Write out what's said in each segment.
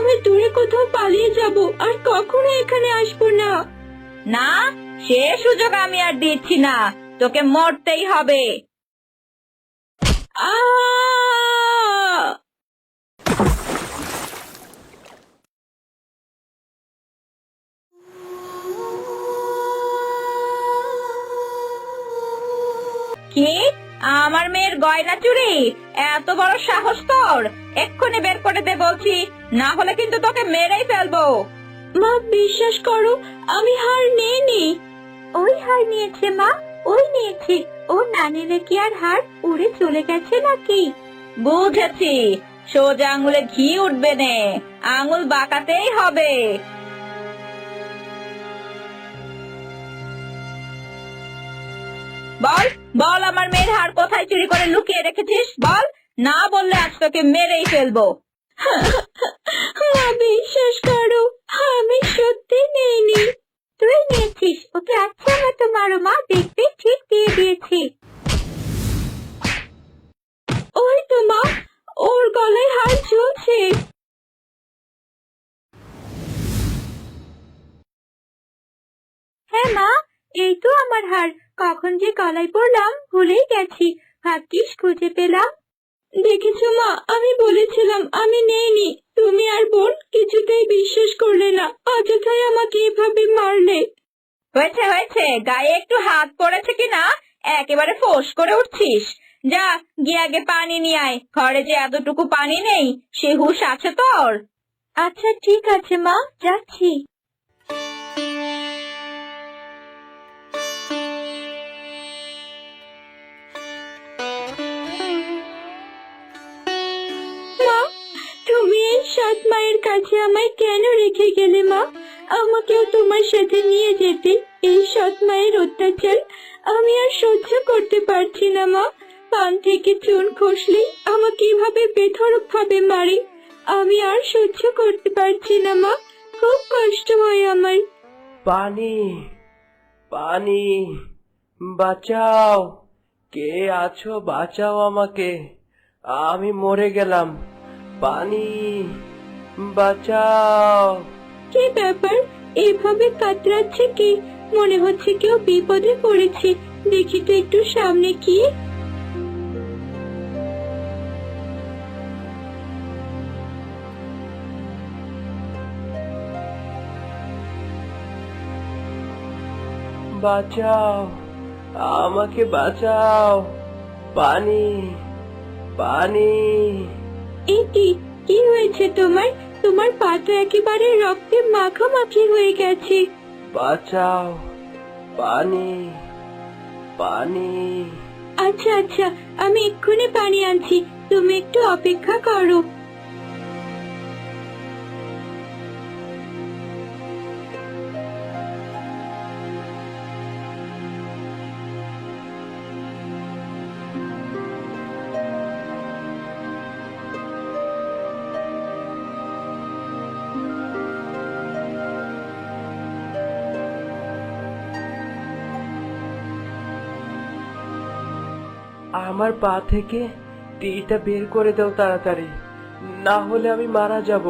আমি দূরে কোথাও পালিয়ে যাব, আর কখনো এখানে আসবো না। না, সে সুযোগ আমি আর দিচ্ছি না, তোকে মরতেই হবে। আ কি? আমার মেয়ের গয়না চুরি? এত বড় সাহস তোর! এক্ষুনি বের করে দে বলছি, না হলে কিন্তু তোকে মেরেই ফেলবো। মা, বিশ্বাস করো, আমি হার নেইনি। ওই হার নিয়েছে মা, ওই নিয়েছে। ও না নিলে কি আর হার উড়ে চলে গেছে নাকি? বুঝেছি, সোজা আঙুলে ঘি উঠবে নে, আঙুল বাঁকাতেই হবে। বল বল, আমার মেয়ের হার কোথায় চুরি করে লুকিয়ে রেখেছিস? বল, না বললে আজ তোকে মেরেই ফেলবো। মা, বিশ্বাস করো, আমি সত্যি নেইনি। তুই নিয়েছিস, ওকে আচ্ছা মতো মারো মা, দেখবি ঠিক দিয়ে দিয়েছি। ওই তো মা, ওর গলায় হার ঝুলছে। হ্যাঁ মা, এই তো আমার হার। কখন যে গলায় পড়লাম ভুলেই গেছি। ভাগ্যিস খুঁজে পেলাম। দেখেছো মা, আমি বলেছিলাম আমি নেইনি। তুমি আর বোন কিছুতেই বিশ্বাস করলে না, অযথাই আমাকে এভাবে মারলে। হয়েছে হয়েছে, গায়ে একটু হাত পড়েছে কিনা একেবারে ফোঁস করে উঠছিস। যা, গিয়ে আগে পানি নিয়ে আয়, ঘরে যে এতটুকু পানি নেই সে হুঁশ আছে তোর? আচ্ছা ঠিক আছে মা, যাচ্ছি। মা, তুমি এই সৎ মায়ের কাছে আমায় কেন রেখে গেলে মা? আমাকেও তোমার সাথে নিয়ে যেতে। এই সৎ মায়ের অত্যাচার আমি আর সহ্য করতে পারছি না মা। পান থেকে চুন খসলেই আমাকে এভাবে বেধড়ক ভাবে মারে। আমি আর সহ্য করতে পারছি না মা, খুব কষ্ট হয় আমার। পানি, পানি, বাঁচাও! কে আছো, বাঁচাও আমাকে, আমি মরে গেলাম। পানি, বাঁচাও! কি ব্যাপার, এভাবে কাতরাচ্ছে কি? মনে হচ্ছে কেউ বিপদে পড়েছে। দেখি তো একটু সামনে কি। বাঁচাও, আমাকে বাঁচাও! পানি, পানি! এই কি, কি হয়েছে তোমার? তোমার পা তো একেবারে রক্তে মাখামাখি হয়ে গেছে। বাঁচাও! পানি, পানি! আচ্ছা আচ্ছা, আমি এক্ষুনি পানি আনছি, তুমি একটু অপেক্ষা করো। আমার পা থেকে তীরটা বের করে দাও তাড়াতাড়ি, না হলে আমি মারা যাব।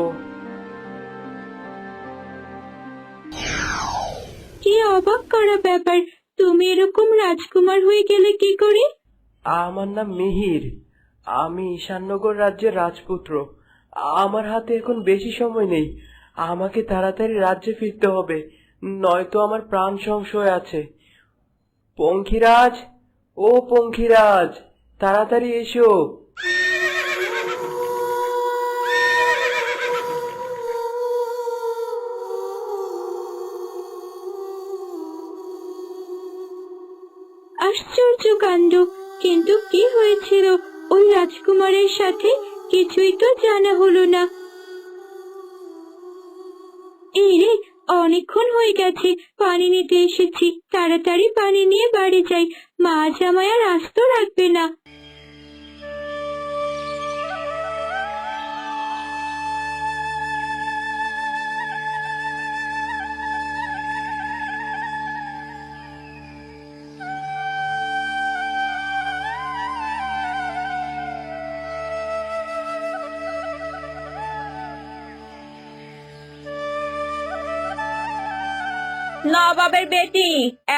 কি অবাক করা ব্যাপার, তুমি এরকম রাজকুমার হয়ে গেলে কি করে? আমার নাম মিহির, আমি ঈশাননগর রাজ্যের রাজপুত্র। আমার হাতে এখন বেশি সময় নেই, আমাকে তাড়াতাড়ি রাজ্যে ফিরতে হবে, নয়তো আমার প্রাণ সংশয় আছে। পঙ্খিরাজ, ও পঙ্খিরাজ, তাড়াতাড়ি এসো। আশ্চর্য কাণ্ড, কিন্তু কি হয়েছিল ওই রাজকুমারের সাথে? কিছুই তো জানা হলো না। এই রে, অনেকক্ষণ হয়ে গেছে, পানি নিতে এসেছি, তাড়াতাড়ি পানি নিয়ে বাড়ি যাই। মা জামাই আর আস্ত রাখবে না। নবাবের বেটি,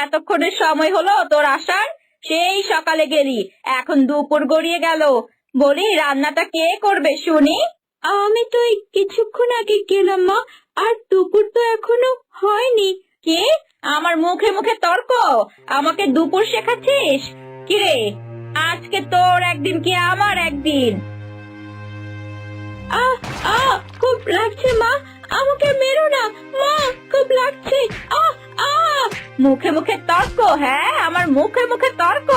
এতক্ষণের সময় হলো তোর আসার? সেই সকালে গেলি, এখন দুপুর গড়িয়ে গেল। বলি, রান্নাটা কে করবে শুনি? আমি তো এই কিছুক্ষণ আগে গেলাম মা, আর দুপুর তো এখনো হয়নি। কি? আমার মুখে মুখে তর্ক? আমাকে দুপুর শেখাচ্ছিস? কিরে, আজকে তোর একদিন কি আমার একদিন? আহ আহ খুব লাগছে মা, আমাকে মেরো না মা, খুব লাগছে। আহ আহ মুখে মুখে তর্ক? হ্যাঁ, আমার মুখে মুখে তর্ক?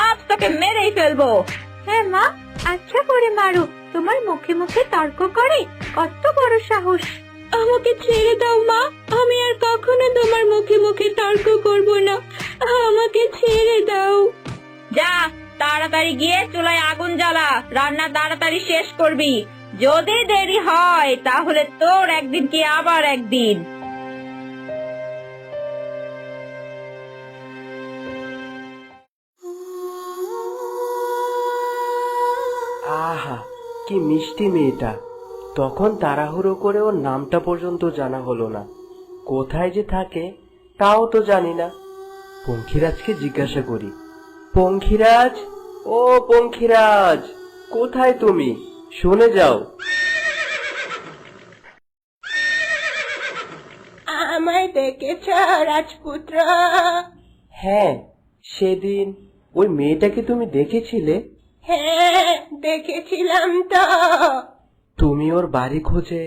আজ তোকে মেরেই ফেলবো। হ্যাঁ মা, আচ্ছা করে মারো, তোমার মুখে মুখে তর্ক করে, কত বড় সাহস। আমাকে ছেড়ে দাও মা, আমি আর কখনো তোমার মুখে মুখে তর্ক করব না, আমাকে ছেড়ে দাও। যা, তাড়াতাড়ি গিয়ে চুলায় আগুন জ্বালা, রান্না তাড়াতাড়ি শেষ করবি। যদি দেরি হয় তাহলে তোর একদিন কি আবার একদিন। আহা, কি মিষ্টি মেয়েটা! তখন তাড়াহুড়ো করে ওর নামটা পর্যন্ত জানা হলো না। কোথায় যে থাকে তাও তো জানি না। পঙ্খিরাজকে জিজ্ঞাসা করি। পঙ্খিরাজ, ও পঙ্খিরাজ, কোথায় তুমি? শুনে যাও। আমায় দেখেছ রাজপুত্র? হ্যাঁ, সেদিন ওই মেয়েটাকে তুমি দেখেছিলে? হ্যাঁ, দেখেছিলাম তো। তুমি ওর বাড়ি খোঁজে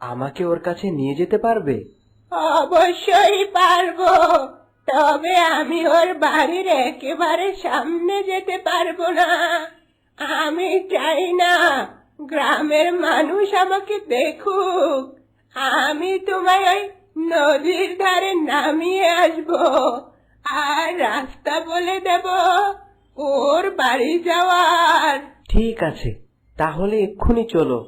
আমাকে ওর কাছে নিয়ে যেতে পারবে? অবশ্যই পারবো, তবে আমি ওর বাড়ির একেবারে সামনে যেতে পারবো না। আমি চাই না গ্রামের মানুষ আমাকে দেখুক। আমি তোমায় ওই নদীর ধারে নামিয়ে আসবো, আর রাস্তা বলে দেব ওর বাড়ি যাওয়ার। ঠিক আছে, তাহলে এক্ষুনি চলো।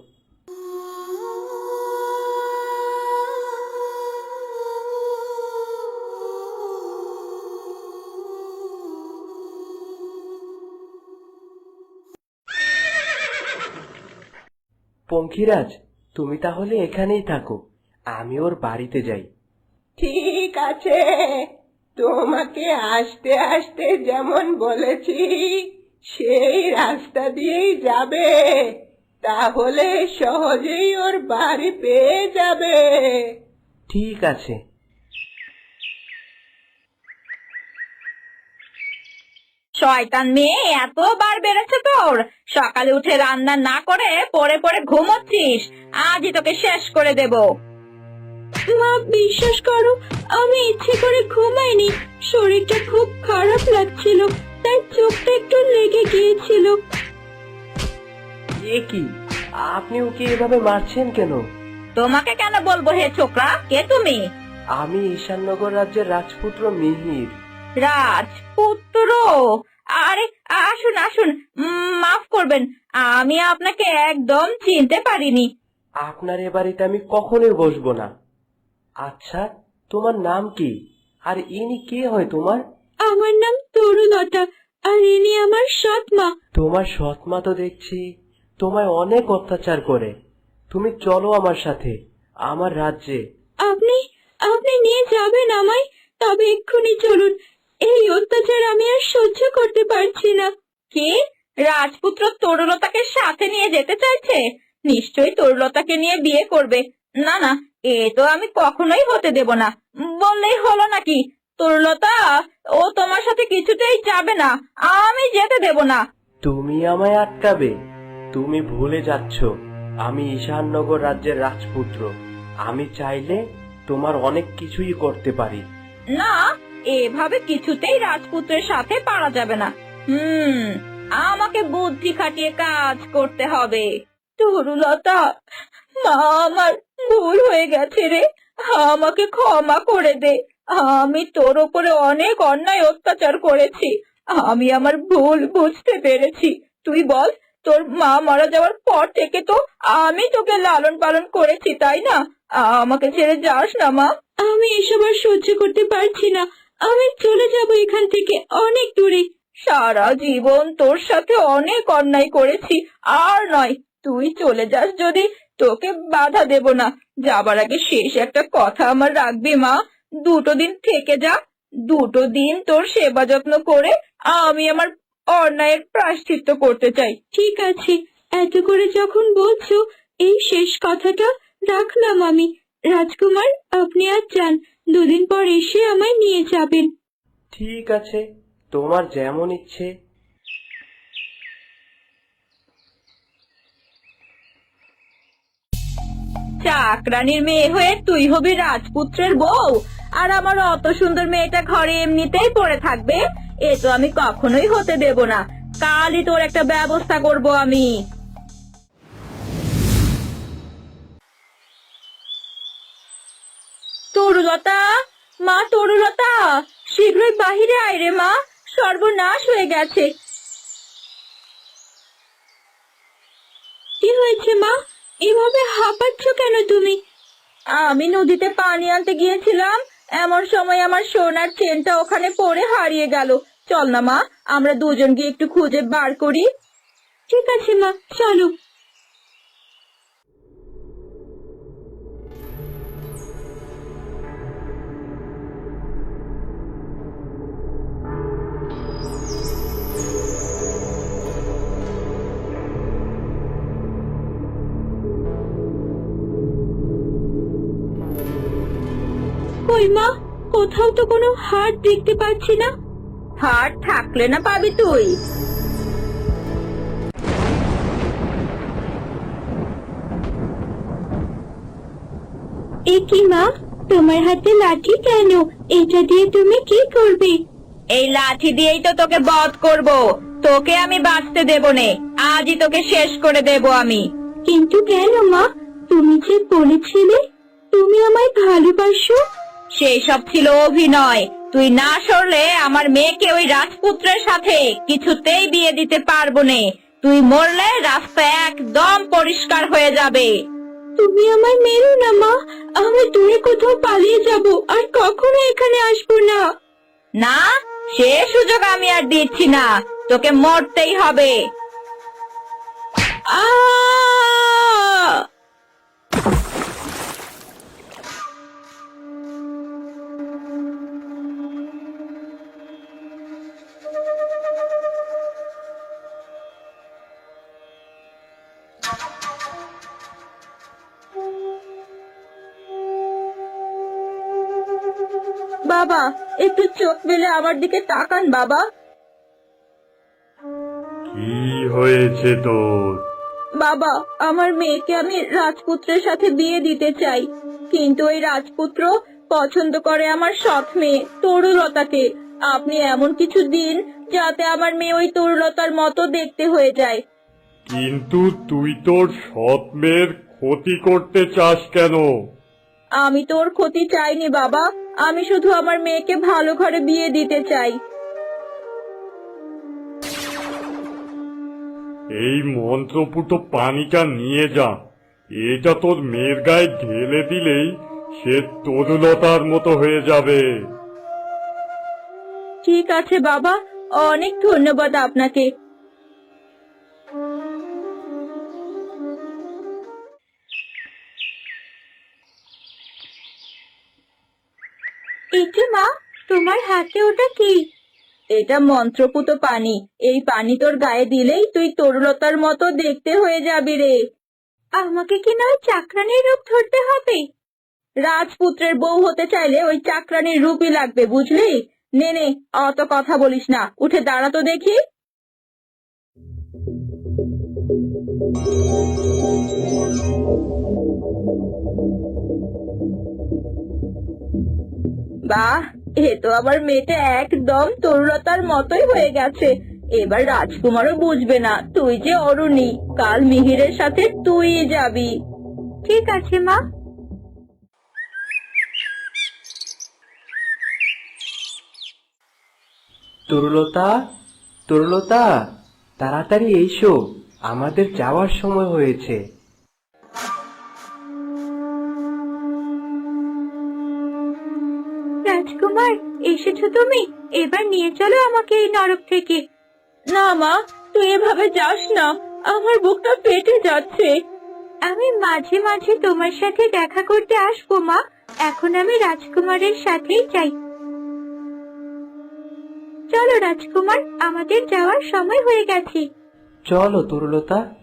পঙ্খিরাজ, তুমি তাহলে এখানেই থাকো, আমি ওর বাড়িতে যাই। ঠিক আছে, তোমাকে আসতে আসতে যেমন বলেছি সেই রাস্তা দিয়েই যাবে, তাহলে সহজেই ওর বাড়ি পেয়ে যাবে। ঠিক আছে। শয়তান মেয়ে, এতবার বেড়েছে তোর! সকালে উঠে রান্না না করে পড়ে পড়ে ঘুমোচ্ছিস। আজই তোকে শেষ করে দেব। মা, বিশ্বাস করো, আমি ইচ্ছে করে ঘুমাইনি, শরীরটা খুব খারাপ লাগছিল, তাই চোখটা একটু লেগে গিয়েছিল। এ কি, আপনি ওকে এভাবে মারছেন কেন? তোমাকে কেন বলবো হে ছোকরা, কে তুমি? আমি ঈশাননগর রাজ্যের রাজপুত্র মিহির। রাজপুত্র? আরে আসুন আসুন, মাফ করবেন, আমি আপনাকে একদম চিনতে পারিনি। আপনার এ বাড়িতে আমি কখনোই বসবো না। আচ্ছা, তোমার নাম কি, আর ইনি কে হয় তোমার? আমার নাম তরুলতা, আর ইনি আমার সৎ মা। তোমার সৎমা তো দেখছি তোমায় অনেক অত্যাচার করে। তুমি চলো আমার সাথে আমার রাজ্যে। আপনি আপনি নিয়ে যাবেন আমায়? তবে এক্ষুনি চলুন, এই অত্যাচার আমি আর সহ্য করতে পারছি না। কি? রাজপুত্র তরুলতাকে সাথে নিয়ে যেতে চাইছে? নিশ্চয়ই তরুলতাকে নিয়ে বিয়ে করবে। না না, এ তো আমি কখনোই হতে দেব না। বললেই হলো নাকি? তরুলতা, ও তোমার সাথে কিছুতেই যাবে না, আমি যেতে দেব না। তুমি আমায় আটকাবে? তুমি ভুলে যাচ্ছ আমি ঈশাননগর রাজ্যের রাজপুত্র। আমি চাইলে তোমার অনেক কিছুই করতে পারি। না, এভাবে কিছুতেই রাজপুত্রের সাথে পারা যাবে না। আমাকে বুদ্ধি খাটিয়ে কাজ করতে হবে। তরুলতা, মা, আমার ভুল হয়ে গেছে রে, আমাকে ক্ষমা করে দে। আমি তোর উপরে অনেক অন্যায় অত্যাচার করেছি, আমি আমার ভুল বুঝতে পেরেছি। তুই বল, তোর মা মারা যাওয়ার পর থেকে তো আমি তোকে লালন পালন করেছি, তাই না? আমাকে ছেড়ে যাস না মা। আমি এসব আর সহ্য করতে পারছি না, আমি চলে যাব এখান থেকে অনেক দূরে। সারা জীবন তোর সাথে অনেক অন্যায় করেছি, আর নয়, তুই চলে যাস যদি, তোকে বাধা দেব না। যাবার আগে শেষ একটা কথা আমার রাখবি মা, দুটো দিন থেকে যা। দুটো দিন তোর সেবা যত্ন করে আমি আমার অন্যায়ের প্রায়শ্চিত্ত করতে চাই। ঠিক আছে, এত করে যখন বলছো, এই শেষ কথাটা রাখলাম আমি। রাজকুমার, আপনি আজ যান, দুদিন পর এসে আমায় নিয়ে যাবেন। ঠিক আছে, তোমার যেমন ইচ্ছে। চাকরানির মেয়ে হয়ে তুই হবি রাজপুত্রের বউ, আর আমার অত সুন্দর মেয়েটা ঘরে এমনিতেই পড়ে থাকবে? এ তো আমি কখনোই হতে দেব না। কালই তোর একটা ব্যবস্থা করব আমি। তরুলতা, মা তরুলতা, শীঘ্রই বাহিরে আয় রে মা, সর্বনাশ হয়ে গেছে। কি হয়েছে মা? এভাবে হাঁপাচ্ছ কেন তুমি? আমি নদীতে পানি আনতে গিয়েছিলাম, এমন সময় আমার সোনার চেনটা ওখানে পড়ে হারিয়ে গেল। চল না মা, আমরা দুজন গিয়ে একটু খুঁজে বার করি। ঠিক আছে মা, চলো। কই মা, কোথাও তো কোনো হাট দেখতে পাচ্ছি না। হাট থাকলে না পাবি তুই? এ কি মা, তোমার হাতে লাঠি কেন? এটা দিয়ে তুমি কি করবে? এই লাঠি দিয়েই তো তোকে বধ করব। তোকে আমি বাঁচতে দেব নে, আজই তোকে শেষ করে দেব আমি। কিন্তু কেন মা? তুমি যে বলেছিলে তুমি আমায় ভালোবাসো। সেই সব ছিল অভিনয়। তুই না সরলে আমার মেয়েকে ওই রাজপুত্রের সাথে কিছুতেই বিয়ে দিতে পারবো নে। তুই মরলে রাস্তা একদম পরিষ্কার হয়ে যাবে। তুমি আমায় মেরো না মা, আমি দূরে কোথাও পালিয়ে যাব, আর কখনো এখানে আসবো না। না, সে সুযোগ আমি আর দিচ্ছি না, তোকে মরতেই হবে। আ বাবা, একটু চোখ মেলে আমার দিকে তাকান বাবা। কি হয়েছে তোর? বাবা, আমার মেয়েকে আমি রাজপুত্রের সাথে বিয়ে দিতে চাই, কিন্তু ওই রাজপুত্র পছন্দ করে আমার সৎ মেয়ে তরুলতাকে। আপনি এমন কিছু দিন যাতে আমার মেয়ে ওই তরুলতার মতো দেখতে হয়ে যায়। কিন্তু তুই তোর সৎ মেয়ের ক্ষতি করতে চাস কেন? আমি তোর ক্ষতি চাইনি বাবা, আমি শুধু আমার মেয়েকে ভালো ঘরে বিয়ে দিতে চাই। এই মন্ত্রপুত পানিটা নিয়ে যা, এটা তোর মেয়ের গায়ে ঢেলে দিলেই সে তরুলতার মতো হয়ে যাবে। ঠিক আছে বাবা, অনেক ধন্যবাদ আপনাকে। এটি মা, তোমার হাতে ওটা কি? এটা মন্ত্রপুত পানি। এই পানি তোর গায়ে দিলেই তুই তরুলতার মতো দেখতে হয়ে যাবি রে। আমাকে কি না ওই চাকরানির রূপ ধরতে হবে? রাজপুত্রের বউ হতে চাইলে ওই চাকরানির রূপই লাগবে, বুঝলি? নে নে, অত কথা বলিস না, উঠে দাঁড়া তো দেখি। বাহ, এ তো আবার মেয়েটা একদম তরুলতার মতোই হয়ে গেছে। এবার রাজকুমারও বুঝবে না তুই যে অরুণী, কাল মিহিরের সাথে তুই যাবি। ঠিক আছে মা। তরুলতা, তরুলতা, তাড়াতাড়ি এসো, আমাদের যাওয়ার সময় হয়েছে। রাজকুমার, এসেছো তুমি? এবার নিয়ে চলো আমাকে এই নরক থেকে। না মা, তুই এভাবে যাস না, আমার বুকটা ফেটে যাচ্ছে। আমি মাঝে মাঝে তোমার সাথে দেখা করতে আসবো মা, এখন আমি রাজকুমারের সাথেই যাই। চলো রাজকুমার, আমাদের যাওয়ার সময় হয়ে গেছে। চলো তরুলতা।